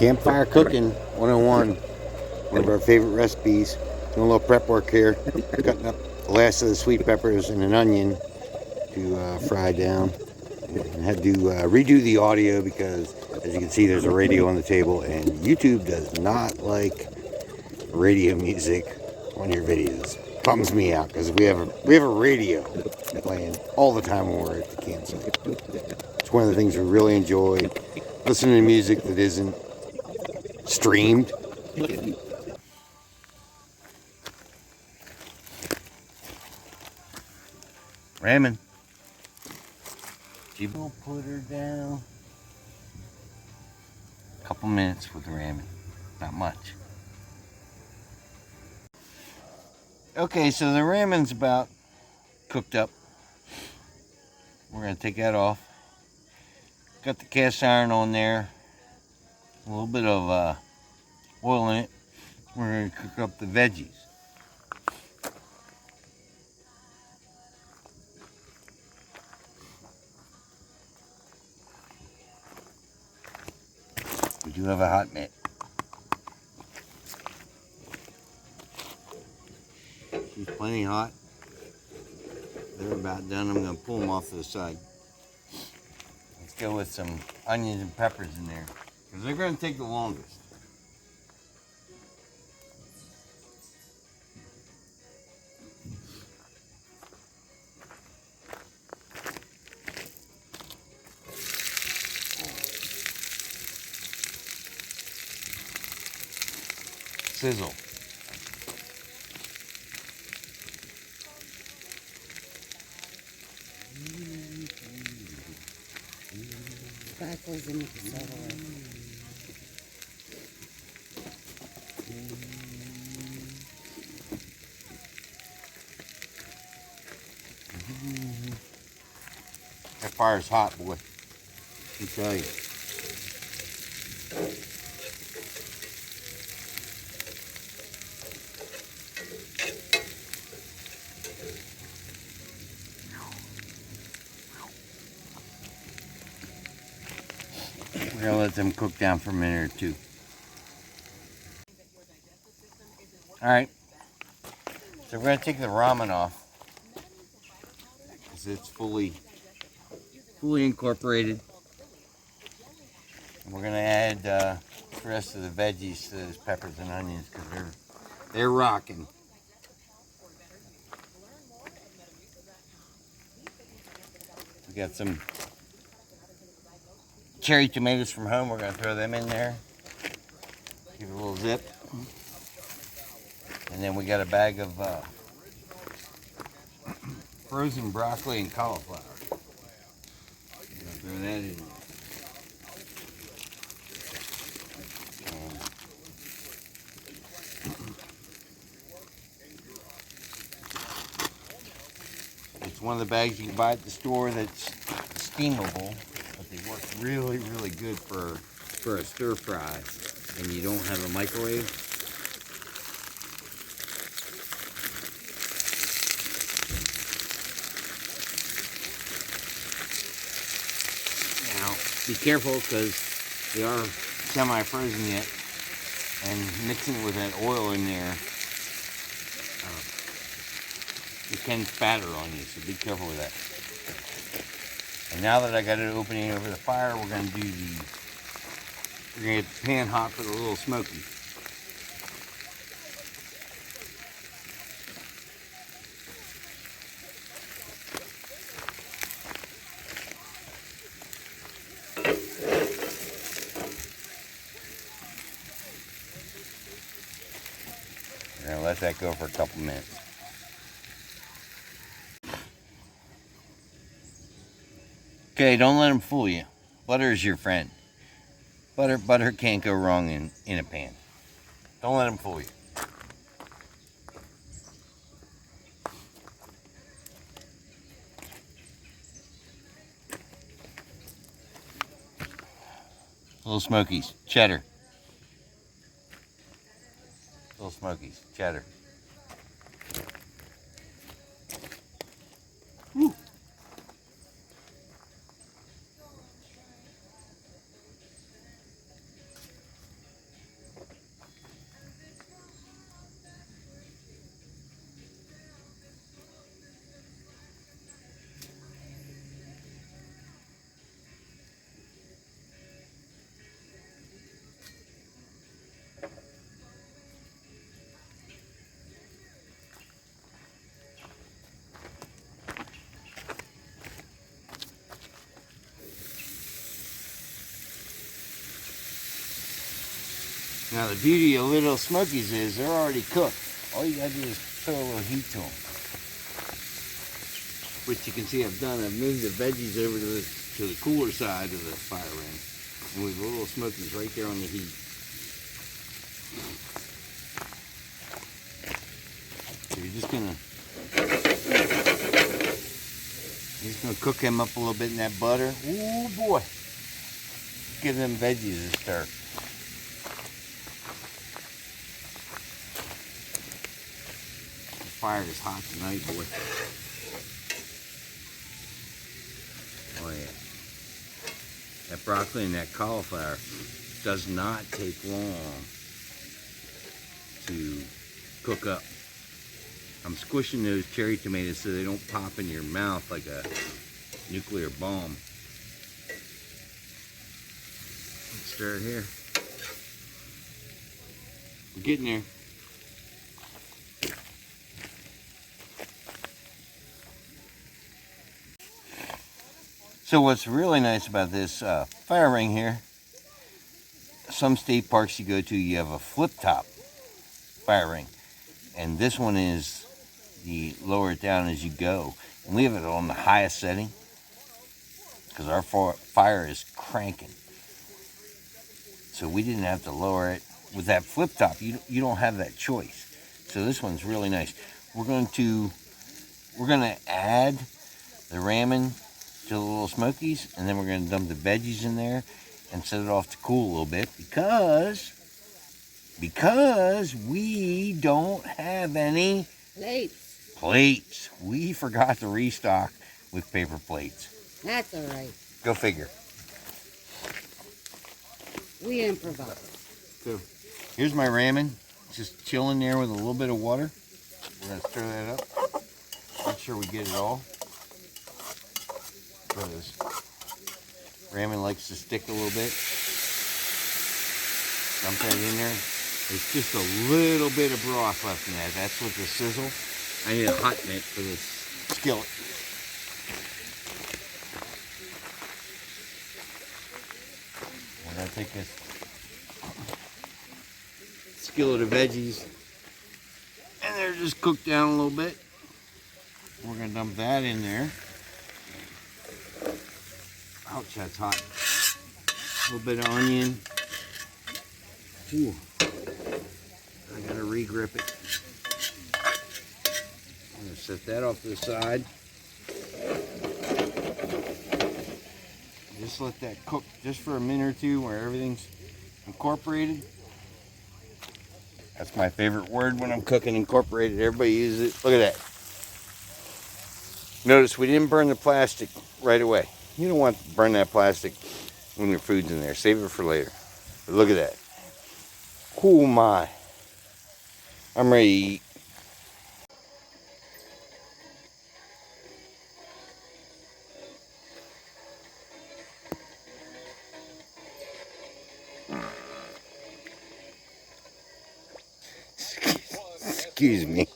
Campfire cooking 101, one of our favorite recipes. Doing a little prep work here, cutting up the last of the sweet peppers and an onion to fry down. And had to redo the audio because, as you can see, there's a radio on the table, and YouTube does not like radio music on your videos. Bums me out because we have a radio playing all the time when we're at the campsite. It's one of the things we really enjoy, listening to music that isn't streamed. Ramming. We'll put her down. A couple minutes with the ramming, not much. Okay, so the rammen's about cooked up. We're gonna take that off. Got the cast iron on there. A little bit of oil in it. We're gonna cook up the veggies. We do have a hot mitt. She's plenty hot. They're about done. I'm going to pull them off to the side. Let's go with some onions and peppers in there, because they're going to take the longest. Sizzle. Sparkles in the silverware. That fire's hot, boy. Let me tell you. We're going to let them cook down for a minute or two. Alright. So we're going to take the ramen off, because it's fully incorporated. And we're going to add the rest of the veggies to those peppers and onions, because they're rocking. We got some cherry tomatoes from home. We're going to throw them in there. Give it a little zip. And then we got a bag of frozen broccoli and cauliflower. We're going to throw that in there. It's one of the bags you can buy at the store that's steamable, but they work really, really good for a stir fry, and you don't have a microwave. Now, be careful, because they are semi-frozen yet, and mixing it with that oil in there, it can spatter on you, so be careful with that. And now that I got it opening over the fire, we're going to get the pan hot for the little smoky. We're going to let that go for a couple minutes. Okay, don't let them fool you. Butter is your friend. Butter can't go wrong in a pan. Don't let them fool you. Little Smokies, cheddar. Little Smokies, cheddar. Woo. Now the beauty of Little Smokies is they're already cooked. All you gotta do is throw a little heat to them. Which you can see I've done. I've moved the veggies over to the cooler side of the fire ring. And we've Little Smokies right there on the heat. So you're just gonna cook them up a little bit in that butter. Ooh boy. Give them veggies a stir. The fire is hot tonight, boy. Oh yeah. That broccoli and that cauliflower does not take long to cook up. I'm squishing those cherry tomatoes so they don't pop in your mouth like a nuclear bomb. Let's stir it here. We're getting there. So what's really nice about this fire ring here, some state parks you go to, you have a flip top fire ring. And this one is, you lower it down as you go. And we have it on the highest setting because our fire is cranking. So we didn't have to lower it. With that flip top, you don't have that choice. So this one's really nice. We're gonna add the ramen to the Little Smokies, and then we're gonna dump the veggies in there and set it off to cool a little bit because we don't have any plates. We forgot to restock with paper plates. That's all right. Go figure. We improvise. So here's my ramen, just chilling there with a little bit of water. We're gonna stir that up. Make sure we get it all. Because ramen likes to stick a little bit. Dump that in there. There's just a little bit of broth left in that. That's with the sizzle. I need a hot mitt for this skillet. I'm gonna take this skillet of veggies, and they're just cooked down a little bit. We're gonna dump that in there. Ouch, that's hot. A little bit of onion. Ooh, I gotta re-grip it. I'm gonna set that off to the side. Just let that cook just for a minute or two where everything's incorporated. That's my favorite word when I'm cooking, incorporated. Everybody uses it. Look at that. Notice we didn't burn the plastic right away. You don't want to burn that plastic when your food's in there. Save it for later. But look at that. Oh my. I'm ready to eat. Excuse me.